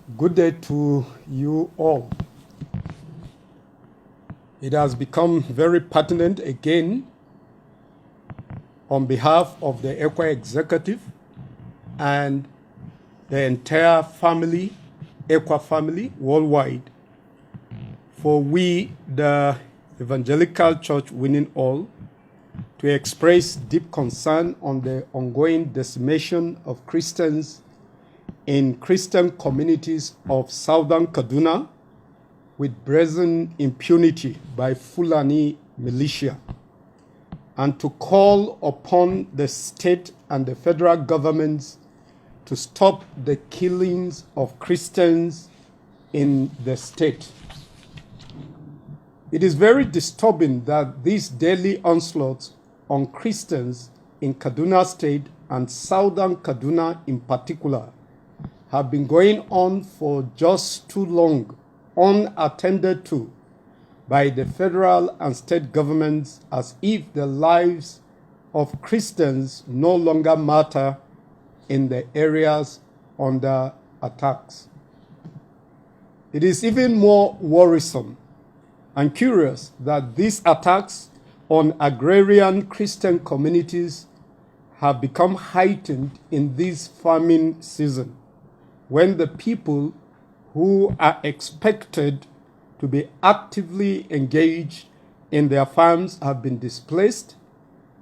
Good day to you all. It has become very pertinent again on behalf of the Ekwa executive and the entire family, Ekwa family worldwide, for we, the Evangelical Church Winning All, to express deep concern on the ongoing decimation of Christians in Christian communities of southern Kaduna with brazen impunity by Fulani militia, and to call upon the state and the federal governments to stop the killings of Christians in the state. It is very disturbing that these daily onslaughts on Christians in Kaduna State and southern Kaduna in particular have been going on for just too long, unattended to by the federal and state governments, as if the lives of Christians no longer matter in the areas under attacks. It is even more worrisome and curious that these attacks on agrarian Christian communities have become heightened in this farming season, when the people who are expected to be actively engaged in their farms have been displaced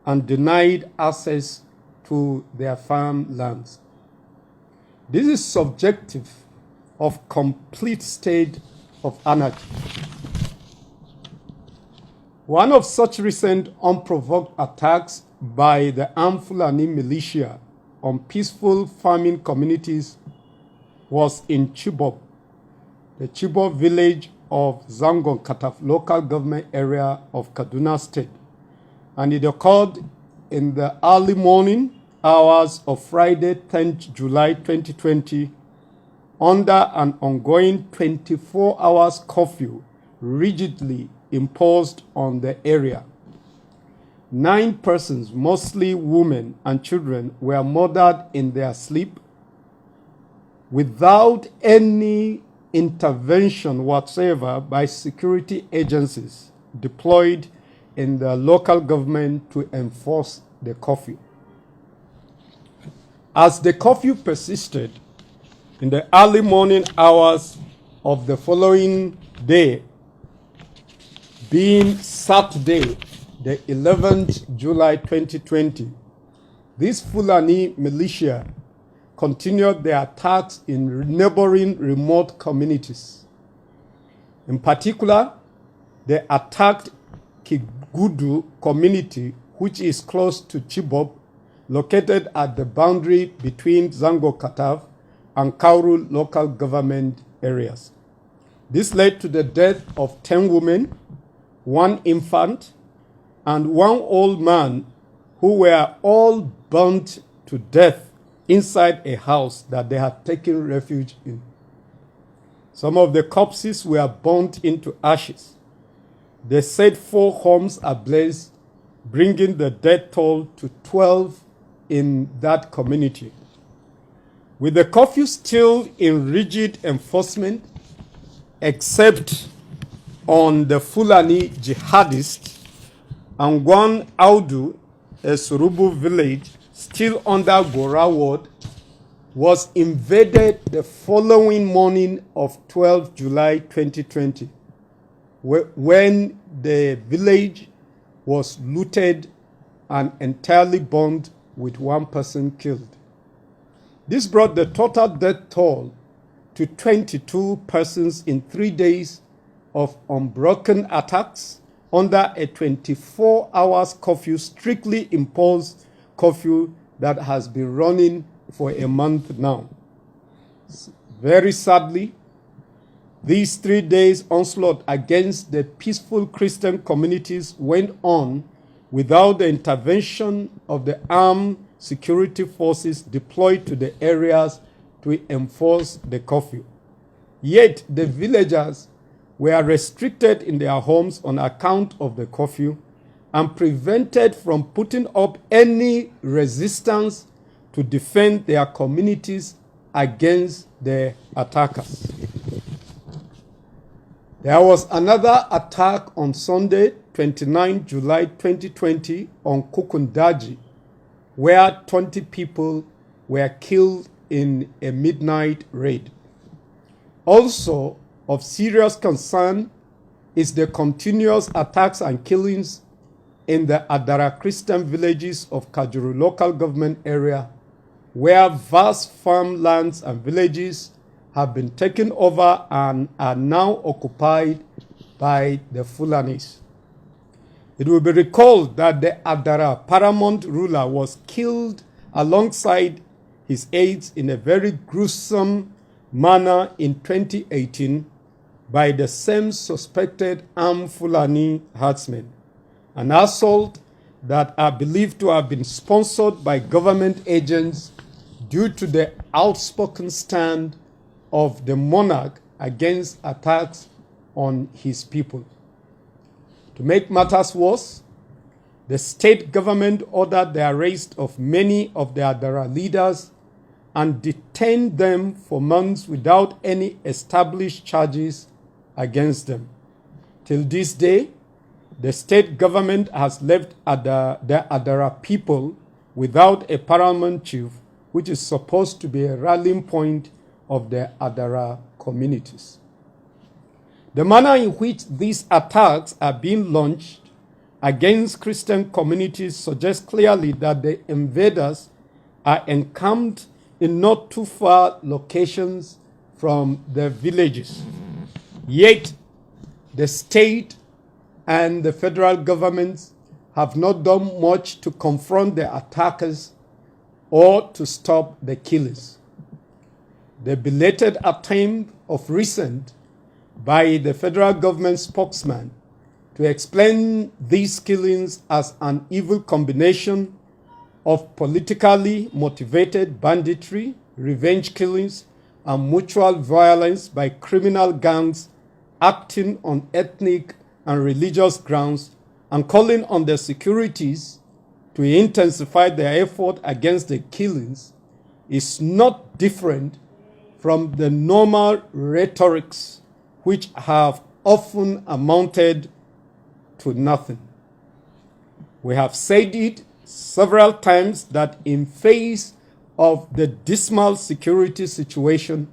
and denied access to their farmlands. This is subjective of complete state of anarchy. One of such recent unprovoked attacks by the armed Fulani militia on peaceful farming communities was in Chibok, the Chibok village of Zangon Kataf local government area of Kaduna State, and it occurred in the early morning hours of Friday, 10th July 2020, under an ongoing 24 hours curfew rigidly imposed on the area. 9 persons, mostly women and children, were murdered in their sleep without any intervention whatsoever by security agencies deployed in the local government to enforce the curfew. As the curfew persisted, in the early morning hours of the following day, being Saturday, the 11th July 2020, this Fulani militia continued their attacks in neighboring remote communities. In particular, they attacked Kigudu community, which is close to Chibok, located at the boundary between Zango Katav and Kauru local government areas. This led to the death of 10 women, 1 infant, and 1 old man, who were all burnt to death inside a house that they had taken refuge in. Some of the corpses were burnt into ashes. They set 4 homes ablaze, bringing the death toll to 12 in that community. With the curfew still in rigid enforcement, except on the Fulani jihadists, and one Audu, a Surubu village, still under Gora ward, was invaded the following morning of 12 July 2020, when the village was looted and entirely burned with 1 person killed. This brought the total death toll to 22 persons in 3 days of unbroken attacks under a 24 hours curfew, strictly imposed curfew that has been running for a month now. Very sadly, these 3 days onslaught against the peaceful Christian communities went on without the intervention of the armed security forces deployed to the areas to enforce the curfew. Yet the villagers were restricted in their homes on account of the curfew and prevented from putting up any resistance to defend their communities against the attackers. There was another attack on Sunday, 29 July 2020 on Kukundaji, where 20 people were killed in a midnight raid. Also of serious concern is the continuous attacks and killings in the Adara Christian villages of Kajuru local government area, where vast farmlands and villages have been taken over and are now occupied by the Fulanis. It will be recalled that the Adara paramount ruler was killed alongside his aides in a very gruesome manner in 2018 by the same suspected armed Fulani herdsmen, an assault that are believed to have been sponsored by government agents due to the outspoken stand of the monarch against attacks on his people. To make matters worse, the state government ordered the arrest of many of the Adara leaders and detained them for months without any established charges against them. Till this day, the state government has left the Adara people without a paramount chief, which is supposed to be a rallying point of the Adara communities. The manner in which these attacks are being launched against Christian communities suggests clearly that the invaders are encamped in not too far locations from the villages. Yet, the state and the federal governments have not done much to confront the attackers or to stop the killings. The belated attempt of recent by the federal government spokesman to explain these killings as an evil combination of politically motivated banditry, revenge killings, and mutual violence by criminal gangs acting on ethnic and religious grounds and calling on the securities to intensify their effort against the killings is not different from the normal rhetorics which have often amounted to nothing. We have said it several times that in face of the dismal security situation,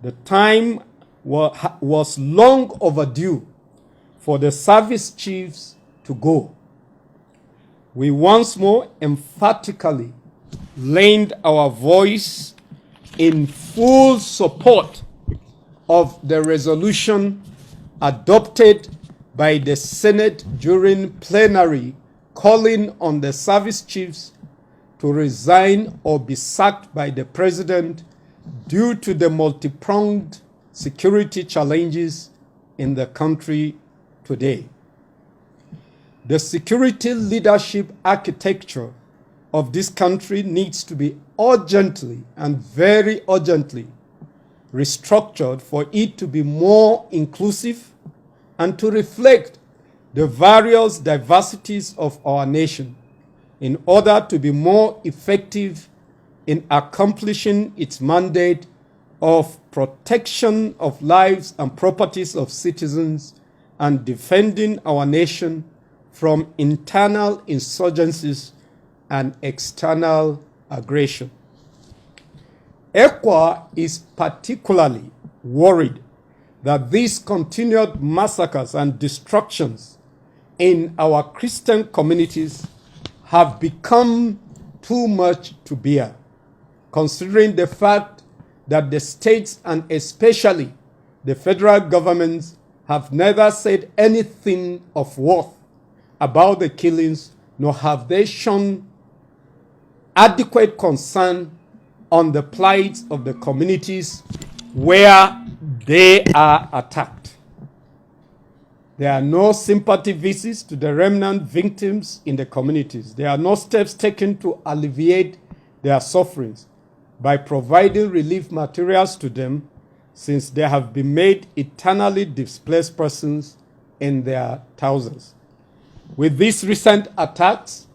the time was long overdue for the service chiefs to go. We once more emphatically lend our voice in full support of the resolution adopted by the Senate during plenary calling on the service chiefs to resign or be sacked by the president due to the multi-pronged security challenges in the country today. The security leadership architecture of this country needs to be urgently and very urgently restructured for it to be more inclusive and to reflect the various diversities of our nation in order to be more effective in accomplishing its mandate of protection of lives and properties of citizens and defending our nation from internal insurgencies and external aggression. ECWA is particularly worried that these continued massacres and destructions in our Christian communities have become too much to bear, considering the fact that the states and especially the federal governments have neither said anything of worth about the killings, nor have they shown adequate concern on the plight of the communities where they are attacked. There are no sympathy visits to the remnant victims in the communities. There are no steps taken to alleviate their sufferings by providing relief materials to them, since they have been made eternally displaced persons in their thousands. With these recent attacks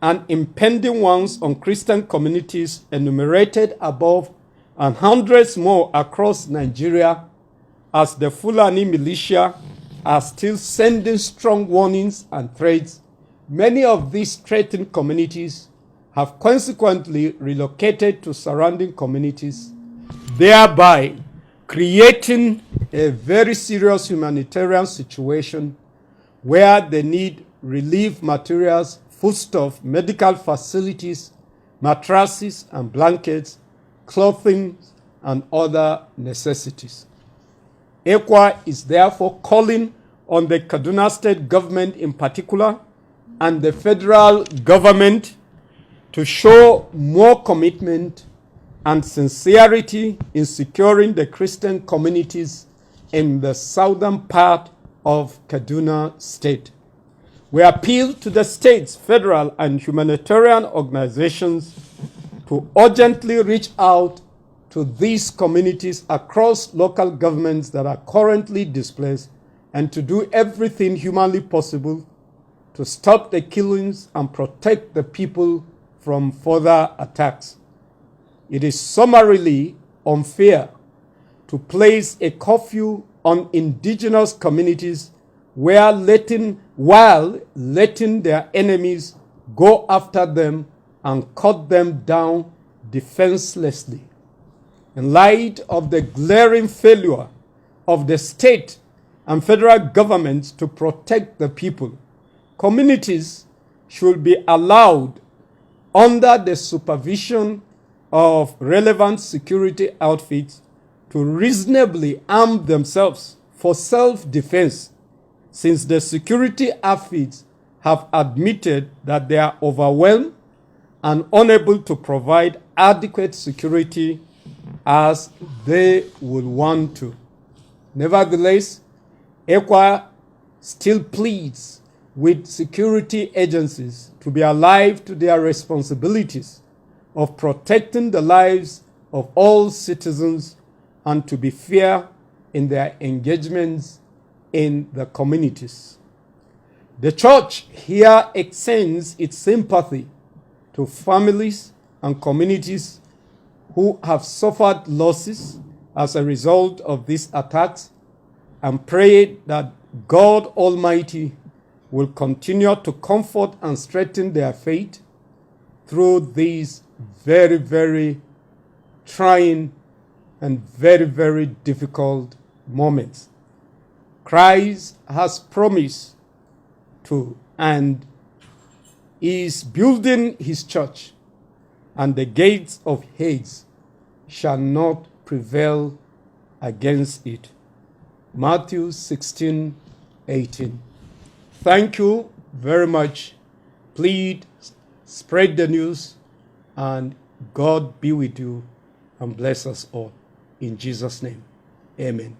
and impending ones on Christian communities enumerated above and hundreds more across Nigeria, as the Fulani militia are still sending strong warnings and threats. Many of these threatened communities have consequently relocated to surrounding communities, thereby creating a very serious humanitarian situation where they need relief materials, foodstuff, medical facilities, mattresses and blankets, clothing, and other necessities. ECWA is therefore calling on the Kaduna State government in particular and the federal government to show more commitment and sincerity in securing the Christian communities in the southern part of Kaduna State. We appeal to the states, federal, and humanitarian organizations to urgently reach out to these communities across local governments that are currently displaced and to do everything humanly possible to stop the killings and protect the people from further attacks. It is summarily unfair to place a curfew on indigenous communities while letting their enemies go after them and cut them down defenselessly. In light of the glaring failure of the state and federal governments to protect the people, communities should be allowed, under the supervision of relevant security outfits, to reasonably arm themselves for self-defense, since the security outfits have admitted that they are overwhelmed and unable to provide adequate security as they would want to. Nevertheless, ECWA still pleads with security agencies to be alive to their responsibilities of protecting the lives of all citizens and to be fair in their engagements in the communities. The church here extends its sympathy to families and communities who have suffered losses as a result of these attacks and pray that God Almighty will continue to comfort and strengthen their faith through these very, very trying and very, very difficult moments. Christ has promised to and is building his church, and the gates of Hades shall not prevail against it. Matthew 16:18. Thank you very much. Please spread the news, and God be with you and bless us all. In Jesus' name, amen.